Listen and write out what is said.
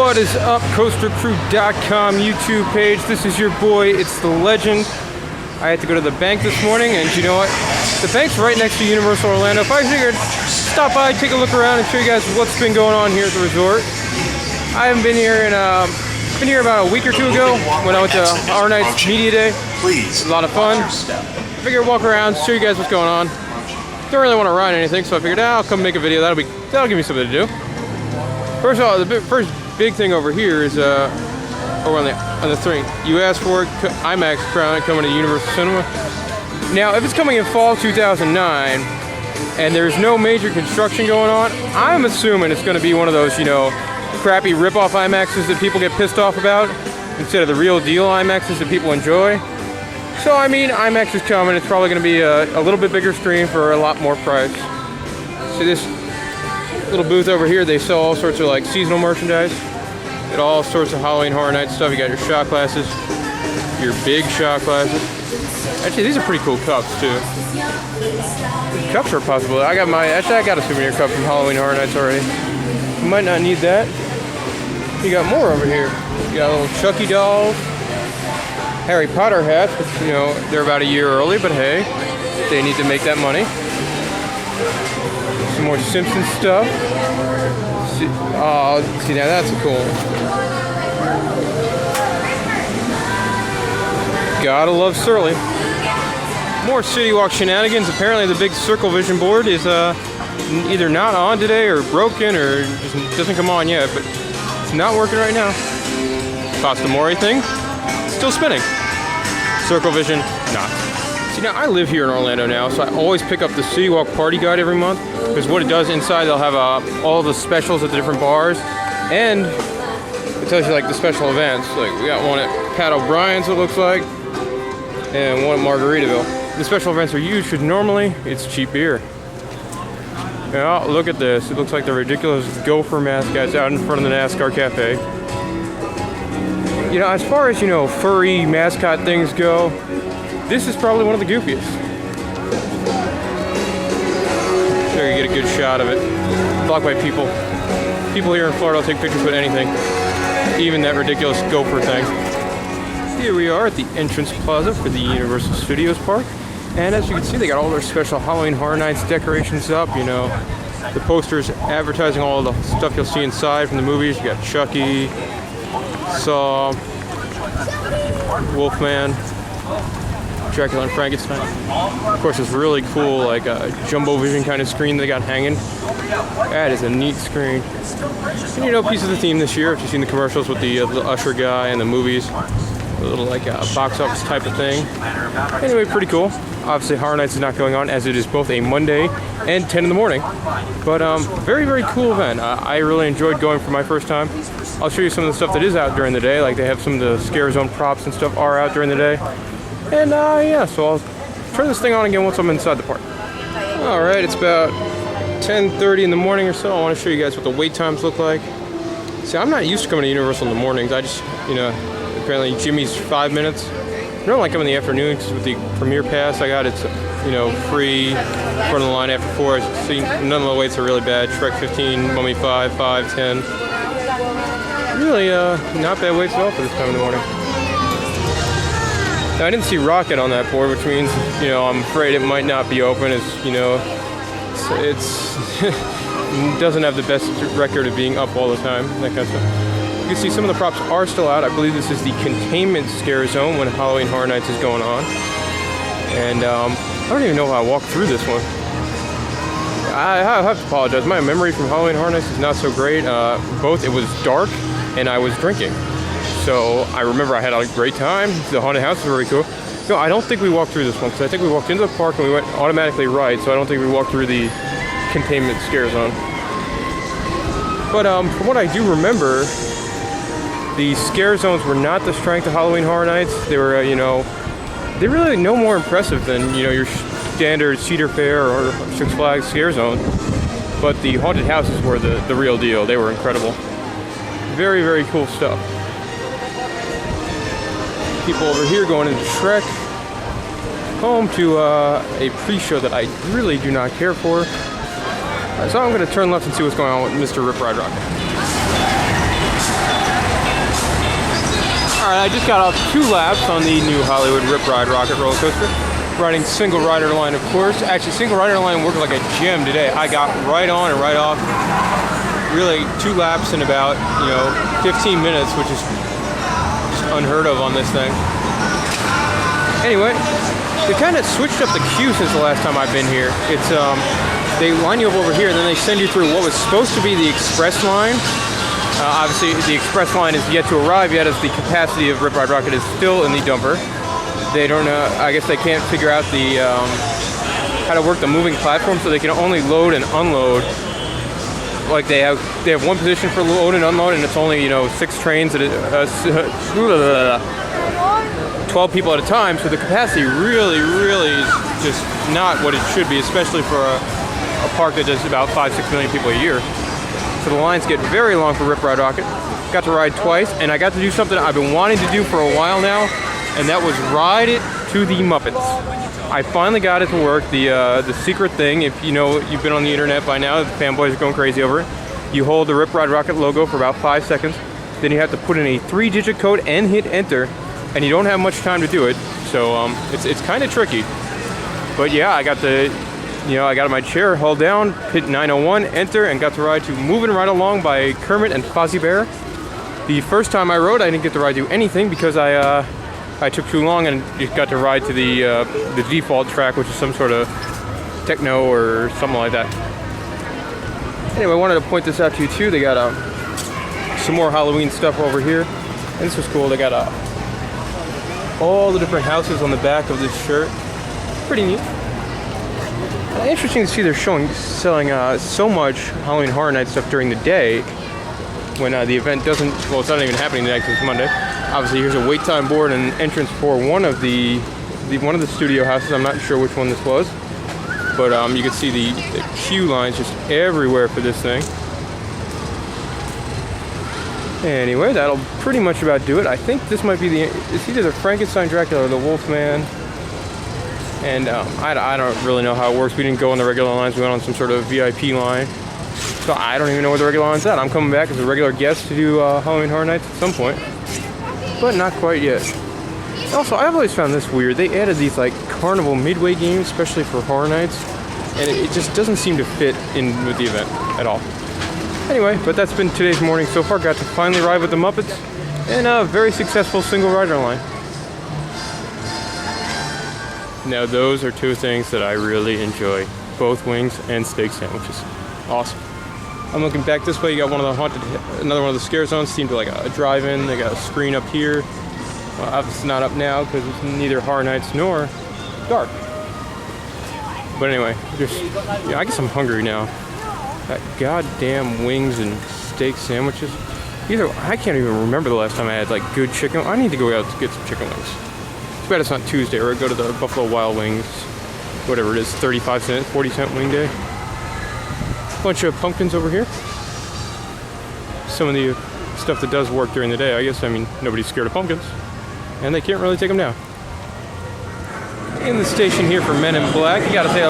What is up, CoasterCrew.com YouTube page? This is your boy, it's the legend. I had to go to the bank this morning, and you know what? The bank's right next to Universal Orlando. If I figured stop by, take a look around, and show you guys what's been going on here at the resort. I haven't been here in been here about a week or two ago when I went to our night's media day. It was a lot of fun. I figured I'd walk around, show you guys what's going on. Don't really want to ride anything, so I figured I'll come make a video. That'll give me something to do. First of all, the first big thing over here is over on the thing. You asked for it, Imax crown coming to Universal Cinema. Now, if it's coming in fall 2009 and there's no major construction going on, I'm assuming it's going to be one of those, you know, crappy rip-off IMAXs that people get pissed off about instead of the real deal IMAXs that people enjoy. So, I mean, IMAX is coming. It's probably going to be a little bit bigger screen for a lot more price. See this little booth over here? They sell all sorts of like seasonal merchandise. Get all sorts of Halloween Horror Nights stuff. You got your shot glasses, your big shot glasses. Actually, these are pretty cool cups too. These cups are possible. I got a souvenir cup from Halloween Horror Nights already. You might not need that. You got more over here. You got little Chucky dolls, Harry Potter hats, which, you know, they're about a year early, but hey, they need to make that money. Some more Simpsons stuff. Oh, see, now that's cool. Gotta love Surly. More Citywalk shenanigans. Apparently the big Circle Vision board is either not on today or broken or just doesn't come on yet, but it's not working right now. Costa Mori thing, still spinning. Circle Vision, not. See, now I live here in Orlando now, so I always pick up the Citywalk party guide every month, because what it does inside, they'll have all the specials at the different bars, and it tells you like the special events. Like we got one at Pat O'Brien's, it looks like, and one at Margaritaville. The special events are huge because normally it's cheap beer. Now look at this. It looks like the ridiculous Gopher mascots out in front of the NASCAR cafe. You know, as far as, you know, furry mascot things go, this is probably one of the goofiest. There you get a good shot of it. Blocked by people. People here in Florida will take pictures with anything. Even that ridiculous Gopher thing. Here we are at the entrance plaza for the Universal Studios Park. And as you can see, they got all their special Halloween Horror Nights decorations up. You know, the posters advertising all the stuff you'll see inside from the movies. You got Chucky, Saw, Wolfman, Dracula and Frankenstein. Of course, this really cool, like jumbo vision kind of screen they got hanging. That is a neat screen. And you know, piece of the theme this year, if you've seen the commercials with the Usher guy and the movies, a little like box office type of thing. Anyway, pretty cool. Obviously, Horror Nights is not going on, as it is both a Monday and 10 in the morning. But very, very cool event. I really enjoyed going for my first time. I'll show you some of the stuff that is out during the day. Like they have some of the Scare Zone props and stuff are out during the day. And yeah, so I'll turn this thing on again once I'm inside the park. All right, it's about 10:30 in the morning or so. I want to show you guys what the wait times look like. See, I'm not used to coming to Universal in the mornings. I just, you know, apparently Jimmy's 5 minutes. I don't like coming in the afternoon because with the Premier Pass I got, it's, you know, free, front of the line after 4. See, none of the waits are really bad. Shrek 15, Mummy 5, 5, 10. Really, not bad waits at all for this time in the morning. Now, I didn't see Rockit on that board, which means, you know, I'm afraid it might not be open. As you know, it's doesn't have the best record of being up all the time, that kind of stuff. You can see some of the props are still out. I believe this is the containment scare zone when Halloween Horror Nights is going on. And I don't even know how I walked through this one. I have to apologize. My memory from Halloween Horror Nights is not so great. Both, it was dark and I was drinking. So I remember I had a great time. The haunted house was very cool. No, I don't think we walked through this one because I think we walked into the park and we went automatically right. So I don't think we walked through the containment scare zone. But from what I do remember, the scare zones were not the strength of Halloween Horror Nights. They were, you know, they're really no more impressive than, you know, your standard Cedar Fair or Six Flags scare zone. But the haunted houses were the real deal. They were incredible. Very, very cool stuff. People over here going into Shrek. Home to a pre-show that I really do not care for. So I'm going to turn left and see what's going on with Mr. Rip Ride Rockit. Alright, I just got off 2 laps on the new Hollywood Rip Ride Rocket roller coaster. Riding single rider line, of course. Actually, single rider line worked like a gem today. I got right on and right off. Really, 2 laps in about, 15 minutes, which is just unheard of on this thing. Anyway, they kind of switched up the queue since the last time I've been here. It's they line you up over here, and then they send you through what was supposed to be the express line. Obviously, the express line is yet to arrive yet, as the capacity of Rip Ride Rocket is still in the dumper. They don't know. I guess they can't figure out the how to work the moving platform, so they can only load and unload. Like they have one position for load and unload, and it's only 6 trains at 12 people at a time. So the capacity really is just not what it should be, especially for a park that does about 5-6 million people a year. So the lines get very long for Rip Ride Rocket. Got to ride twice, and I got to do something I've been wanting to do for a while now, and that was ride it to the Muppets. I finally got it to work. The secret thing, if you've been on the internet by now, the fanboys are going crazy over it. You hold the Rip Ride Rocket logo for about 5 seconds, then you have to put in a 3-digit code and hit enter, and you don't have much time to do it. So it's kind of tricky. But yeah, I got I got my chair held down, hit 901, enter, and got to ride to Moving Right Along by Kermit and Fozzie Bear. The first time I rode, I didn't get to ride to anything because I took too long and just got to ride to the default track, which is some sort of techno or something like that. Anyway, I wanted to point this out to you too. They got some more Halloween stuff over here, and this was cool. They got all the different houses on the back of this shirt. Pretty neat. Interesting to see they're selling so much Halloween Horror Night stuff during the day when the event doesn't. Well, it's not even happening tonight because it's Monday. Obviously, here's a wait time board and an entrance for one of the studio houses. I'm not sure which one this was, but you can see the queue lines just everywhere for this thing. Anyway, that'll pretty much about do it. I think this might be it's either the Frankenstein Dracula or the Wolfman. And I don't really know how it works. We didn't go on the regular lines. We went on some sort of VIP line. So I don't even know where the regular line's at. I'm coming back as a regular guest to do Halloween Horror Nights at some point. But not quite yet. Also, I've always found this weird. They added these like carnival midway games, especially for Horror Nights. And it just doesn't seem to fit in with the event at all. Anyway, but that's been today's morning so far. Got to finally ride with the Muppets. And a very successful single rider line. Now those are 2 things that I really enjoy. Both wings and steak sandwiches. Awesome. I'm looking back this way. You got another one of the scare zones. Seemed like a drive-in. They got a screen up here. Well, obviously not up now because it's neither Horror Nights nor dark. But anyway, I guess I'm hungry now. That goddamn wings and steak sandwiches. I can't even remember the last time I had like good chicken. I need to go out to get some chicken wings. Too bad it's not Tuesday, or I go to the Buffalo Wild Wings, whatever it is, 35-cent, 40-cent wing day. Bunch of pumpkins over here. Some of the stuff that does work during the day, I guess. I mean, nobody's scared of pumpkins, and they can't really take them down. In the station here for Men in Black, you gotta say